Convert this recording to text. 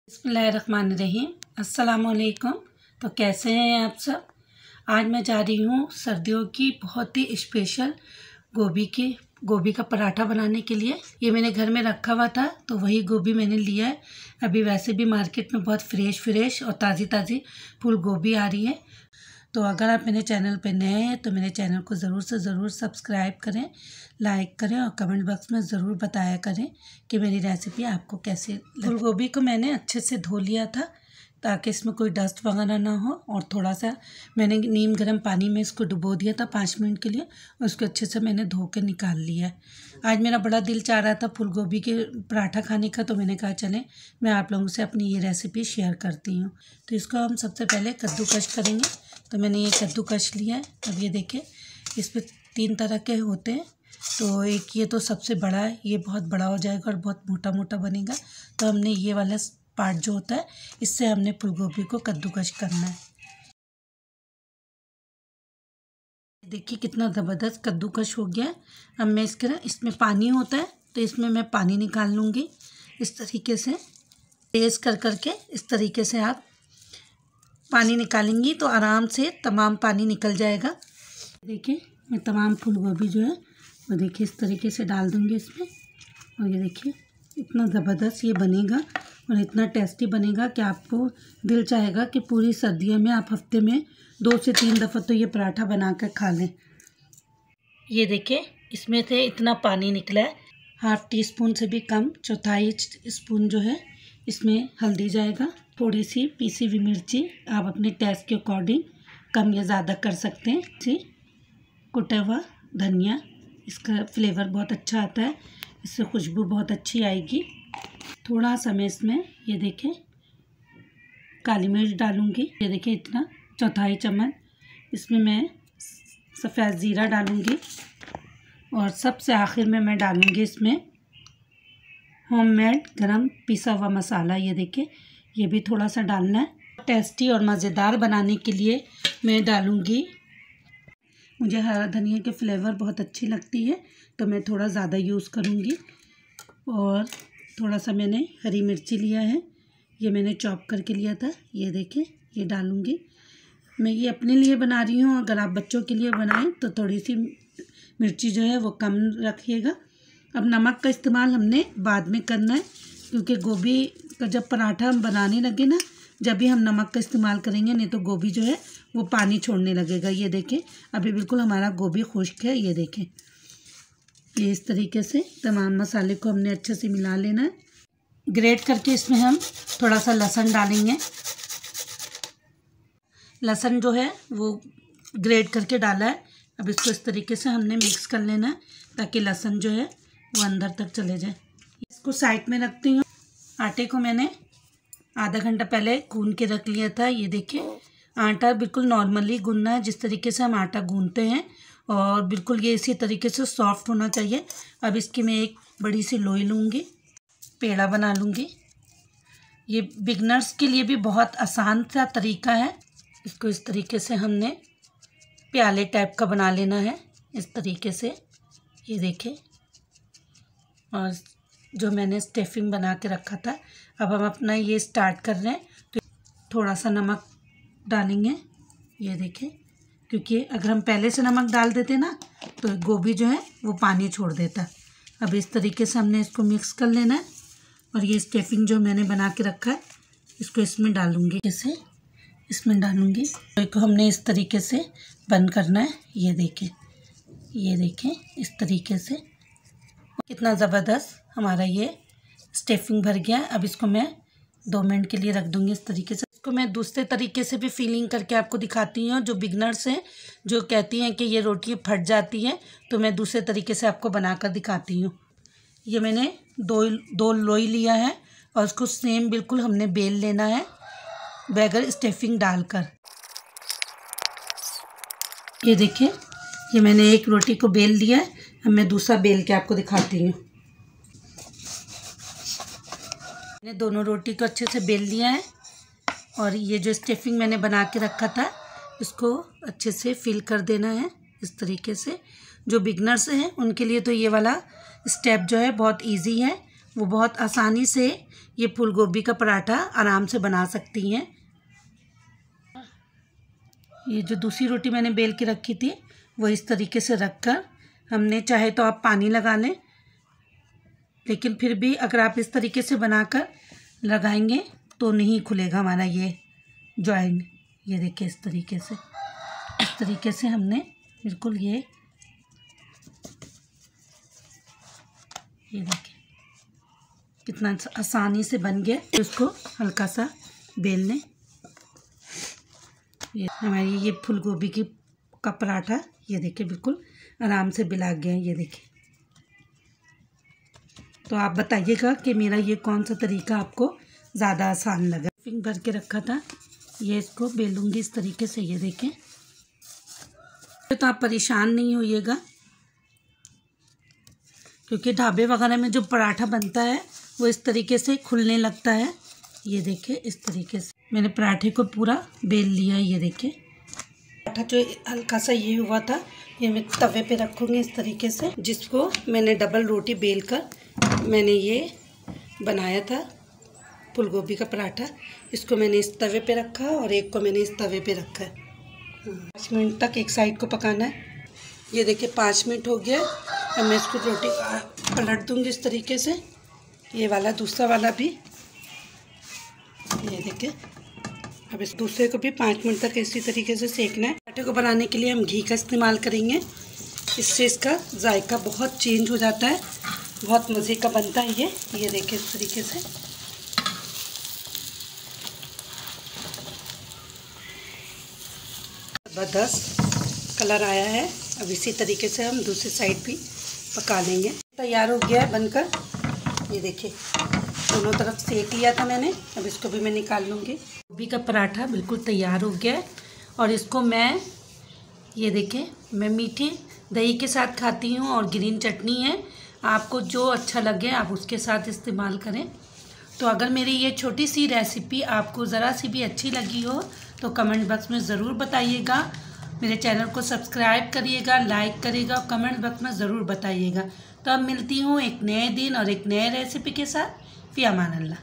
बिस्मिल्लाहिर्रहमानिर्रहीम। अस्सलामुअलैकुम। तो कैसे हैं आप सब। आज मैं जा रही हूँ सर्दियों की बहुत ही स्पेशल गोभी का पराठा बनाने के लिए। ये मैंने घर में रखा हुआ था तो वही गोभी मैंने लिया है। अभी वैसे भी मार्केट में बहुत फ्रेश और ताज़ी फूल गोभी आ रही है। तो अगर आप मेरे चैनल पे नए हैं तो मेरे चैनल को ज़रूर से ज़रूर सब्सक्राइब करें, लाइक करें और कमेंट बॉक्स में ज़रूर बताया करें कि मेरी रेसिपी आपको कैसे लगी। फूल गोभी को मैंने अच्छे से धो लिया था ताकि इसमें कोई डस्ट वगैरह ना हो, और थोड़ा सा मैंने नीम गर्म पानी में इसको डुबो दिया था 5 मिनट के लिए, और उसको अच्छे से मैंने धो के निकाल लिया है। आज मेरा बड़ा दिल चाह रहा था फूल गोभी के पराठा खाने का, तो मैंने कहा चलें मैं आप लोगों से अपनी ये रेसिपी शेयर करती हूँ। तो इसको हम सबसे पहले कद्दूकश करेंगे। तो मैंने ये कद्दूकश लिया है। अब ये देखें, इस पर 3 तरह के होते हैं। तो एक ये तो सबसे बड़ा है, ये बहुत बड़ा हो जाएगा और बहुत मोटा मोटा बनेगा। तो हमने ये वाला पार्ट जो होता है इससे हमने फूल गोभी को कद्दूकश करना है। देखिए कितना ज़बरदस्त कद्दूकश हो गया है। अब मैं इसमें पानी होता है तो इसमें मैं पानी निकाल लूँगी। इस तरीके से तेज़ कर इस तरीके से आप पानी निकालेंगी तो आराम से तमाम पानी निकल जाएगा। देखिए मैं तमाम फूल गोभी जो है वो देखिए इस तरीके से डाल दूँगी इसमें, और ये देखिए इतना ज़बरदस्त ये बनेगा और इतना टेस्टी बनेगा कि आपको दिल चाहेगा कि पूरी सर्दियों में आप हफ्ते में 2 से 3 दफ़ा तो ये पराठा बना कर खा लें। ये देखिए इसमें से इतना पानी निकला है। ½ टीस्पून से भी कम, 1/4 स्पून जो है इसमें हल्दी जाएगा। थोड़ी सी पीसी हुई मिर्ची आप अपने टेस्ट के अकॉर्डिंग कम या ज़्यादा कर सकते हैं। जी, कुटा हुआ धनिया, इसका फ्लेवर बहुत अच्छा आता है, इससे खुशबू बहुत अच्छी आएगी। थोड़ा सा मैं इसमें ये देखें काली मिर्च डालूँगी। ये देखिए इतना 1/4 चम्मच इसमें मैं सफ़ेद ज़ीरा डालूँगी, और सबसे आखिर में मैं डालूँगी इसमें होममेड गरम पिसा हुआ मसाला। ये देखिए ये भी थोड़ा सा डालना है। टेस्टी और मज़ेदार बनाने के लिए मैं डालूँगी, मुझे हरा धनिया के फ्लेवर बहुत अच्छी लगती है तो मैं थोड़ा ज़्यादा यूज़ करूँगी। और थोड़ा सा मैंने हरी मिर्ची लिया है, ये मैंने चॉप करके लिया था। ये देखिए ये डालूँगी। मैं ये अपने लिए बना रही हूँ, अगर आप बच्चों के लिए बनाएं तो थोड़ी सी मिर्ची जो है वो कम रखिएगा। अब नमक का इस्तेमाल हमने बाद में करना है, क्योंकि गोभी का जब पराठा हम बनाने लगे ना, जब भी हम नमक का इस्तेमाल करेंगे, नहीं तो गोभी जो है वो पानी छोड़ने लगेगा। ये देखें अभी बिल्कुल हमारा गोभी खुश्क है। ये देखें ये इस तरीके से तमाम मसाले को हमने अच्छे से मिला लेना है। ग्रेट करके इसमें हम थोड़ा सा लहसुन डालेंगे। लहसुन जो है वो ग्रेट करके डाला है। अब इसको इस तरीके से हमने मिक्स कर लेना है ताकि लहसुन जो है वो अंदर तक चले जाए। इसको साइड में रखती हूँ। आटे को मैंने आधा घंटा पहले गूंद के रख लिया था। ये देखिए आटा बिल्कुल नॉर्मली गूंदना है, जिस तरीके से हम आटा गूंदते हैं, और बिल्कुल ये इसी तरीके से सॉफ्ट होना चाहिए। अब इसकी मैं एक बड़ी सी लोई लूँगी, पेड़ा बना लूँगी। ये बिगनर्स के लिए भी बहुत आसान सा तरीका है। इसको इस तरीके से हमने प्याले टाइप का बना लेना है, इस तरीके से। ये देखें, और जो मैंने स्टफिंग बना के रखा था, अब हम अपना ये स्टार्ट कर रहे हैं। तो थोड़ा सा नमक डालेंगे। ये देखें, क्योंकि अगर हम पहले से नमक डाल देते ना तो गोभी जो है वो पानी छोड़ देता। अब इस तरीके से हमने इसको मिक्स कर लेना है, और ये स्टफिंग जो मैंने बना के रखा है इसको इसमें डालूँगी। इसे इसमें डालूँगी तो हमने इस तरीके से बंद करना है। ये देखें इस तरीके से कितना ज़बरदस्त हमारा ये स्टफिंग भर गया है। अब इसको मैं 2 मिनट के लिए रख दूँगी इस तरीके से। इसको मैं दूसरे तरीके से भी फीलिंग करके आपको दिखाती हूँ। जो बिगनर्स हैं जो कहती हैं कि ये रोटी फट जाती है, तो मैं दूसरे तरीके से आपको बनाकर दिखाती हूँ। ये मैंने दो लोई लिया है, और उसको सेम बिल्कुल हमने बेल लेना है बगैर स्टफिंग डालकर। ये देखिए ये मैंने एक रोटी को बेल लिया है। अब मैं दूसरा बेल के आपको दिखाती हूँ। मैंने दोनों रोटी को अच्छे से बेल लिया है, और ये जो स्टफिंग मैंने बना के रखा था इसको अच्छे से फिल कर देना है इस तरीके से। जो बिगनर्स हैं उनके लिए तो ये वाला स्टेप जो है बहुत इजी है, वो बहुत आसानी से ये फूल गोभी का पराठा आराम से बना सकती हैं। ये जो दूसरी रोटी मैंने बेल के रखी थी वो इस तरीके से रखकर हमने, चाहे तो आप पानी लगा लें, लेकिन फिर भी अगर आप इस तरीके से बनाकर लगाएंगे तो नहीं खुलेगा हमारा ये जॉइंट। ये देखिए इस तरीके से हमने बिल्कुल ये देखिए कितना आसानी से बन गया। इसको हल्का सा बेल लें। ये हमारी ये फूल गोभी का पराठा ये देखिए बिल्कुल आराम से बिला गया है। ये देखिए, तो आप बताइएगा कि मेरा ये कौन सा तरीका आपको ज़्यादा आसान लगा। स्टफिंग भर के रखा था, ये इसको बेलूँगी इस तरीके से। ये देखें, तो आप परेशान नहीं होइएगा, क्योंकि ढाबे वगैरह में जो पराठा बनता है वो इस तरीके से खुलने लगता है। ये देखिए इस तरीके से मैंने पराठे को पूरा बेल लिया है। ये देखिए पराठा जो हल्का सा ये हुआ था, ये मैं तवे पे रखूँगी इस तरीके से, जिसको मैंने डबल रोटी बेल कर मैंने ये बनाया था फूल गोभी का पराठा। इसको मैंने इस तवे पे रखा और एक को मैंने इस तवे पे रखा है। 5 मिनट तक एक साइड को पकाना है। ये देखिए 5 मिनट हो गया। अब मैं इसको रोटी पलट दूँगी इस तरीके से। ये वाला दूसरा वाला भी, ये देखिए। अब इस दूसरे को भी 5 मिनट तक इसी तरीके से सेकना है। पराठे को बनाने के लिए हम घी का इस्तेमाल करेंगे, इससे इसका जायका बहुत चेंज हो जाता है, बहुत मज़े का बनता है ये देखिए इस तरीके से। ज़बरदस्त कलर आया है। अब इसी तरीके से हम दूसरी साइड भी पका लेंगे। तैयार हो गया है बनकर। ये देखिए दोनों तरफ सेक लिया था मैंने। अब इसको भी मैं निकाल लूँगी। गोभी का पराठा बिल्कुल तैयार हो गया है और इसको मैं, ये देखिए, मैं मीठी दही के साथ खाती हूँ और ग्रीन चटनी है। आपको जो अच्छा लगे आप उसके साथ इस्तेमाल करें। तो अगर मेरी ये छोटी सी रेसिपी आपको ज़रा सी भी अच्छी लगी हो तो कमेंट बॉक्स में ज़रूर बताइएगा। मेरे चैनल को सब्सक्राइब करिएगा, लाइक करिएगा और कमेंट बॉक्स में ज़रूर बताइएगा। तो अब मिलती हूँ एक नए दिन और एक नए रेसिपी के साथ। फ़ी अमान अल्लाह।